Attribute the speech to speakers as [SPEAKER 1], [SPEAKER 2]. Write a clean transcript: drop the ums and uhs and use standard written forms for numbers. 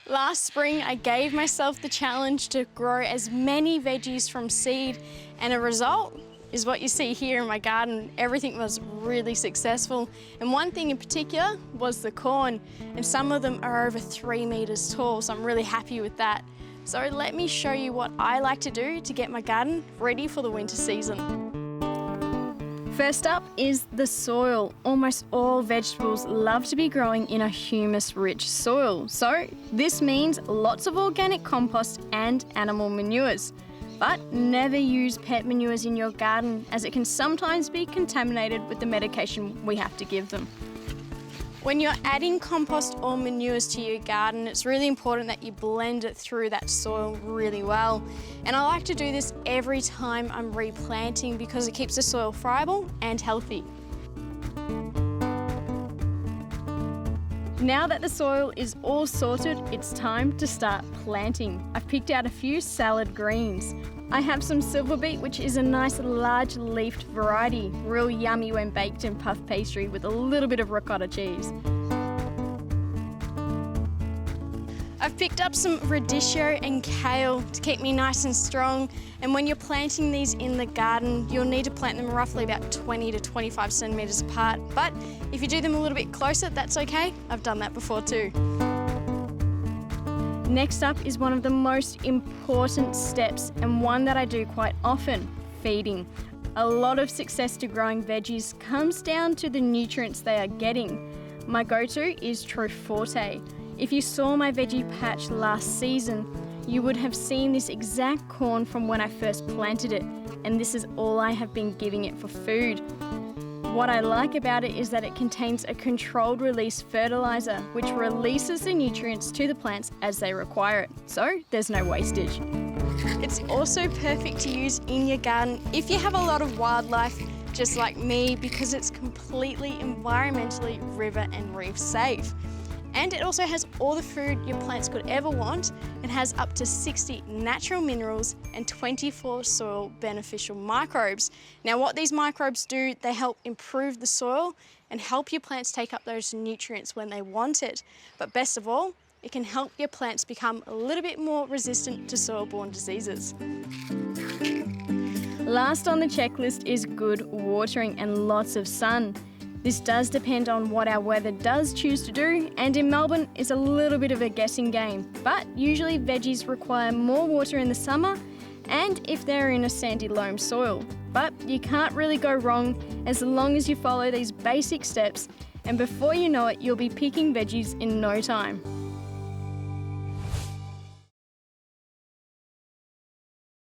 [SPEAKER 1] Last spring, I gave myself the challenge to grow as many veggies from seed, and a result is what you see here in my garden. Everything was really successful, and one thing in particular was the corn, and some of them are over 3 meters tall, so I'm really happy with that. So let me show you what I like to do to get my garden ready for the winter season. First up is the soil. Almost all vegetables love to be growing in a humus-rich soil. So this means lots of organic compost and animal manures. But never use pet manures in your garden, as it can sometimes be contaminated with the medication we have to give them. When you're adding compost or manures to your garden, it's really important that you blend it through that soil really well. And I like to do this every time I'm replanting because it keeps the soil friable and healthy. Now that the soil is all sorted, it's time to start planting. I've picked out a few salad greens. I have some silver beet, which is a nice large leafed variety, real yummy when baked in puff pastry with a little bit of ricotta cheese. I've picked up some radicchio and kale to keep me nice and strong, and when you're planting these in the garden, you'll need to plant them roughly about 20 to 25 centimetres apart, but if you do them a little bit closer, that's okay. I've done that before too. Next up is one of the most important steps, and one that I do quite often, feeding. A lot of success to growing veggies comes down to the nutrients they are getting. My go-to is True Forte. If you saw my veggie patch last season, you would have seen this exact corn from when I first planted it, and this is all I have been giving it for food. What I like about it is that it contains a controlled release fertilizer, which releases the nutrients to the plants as they require it, so there's no wastage. It's also perfect to use in your garden if you have a lot of wildlife, just like me, because it's completely environmentally river and reef safe. And it also has all the food your plants could ever want, and has up to 60 natural minerals and 24 soil beneficial microbes. Now what these microbes do, they help improve the soil and help your plants take up those nutrients when they want it. But best of all, it can help your plants become a little bit more resistant to soil-borne diseases. Last on the checklist is good watering and lots of sun. This does depend on what our weather does choose to do, and in Melbourne it's a little bit of a guessing game. But usually veggies require more water in the summer and if they're in a sandy loam soil. But you can't really go wrong as long as you follow these basic steps, and before you know it, you'll be picking veggies in no time.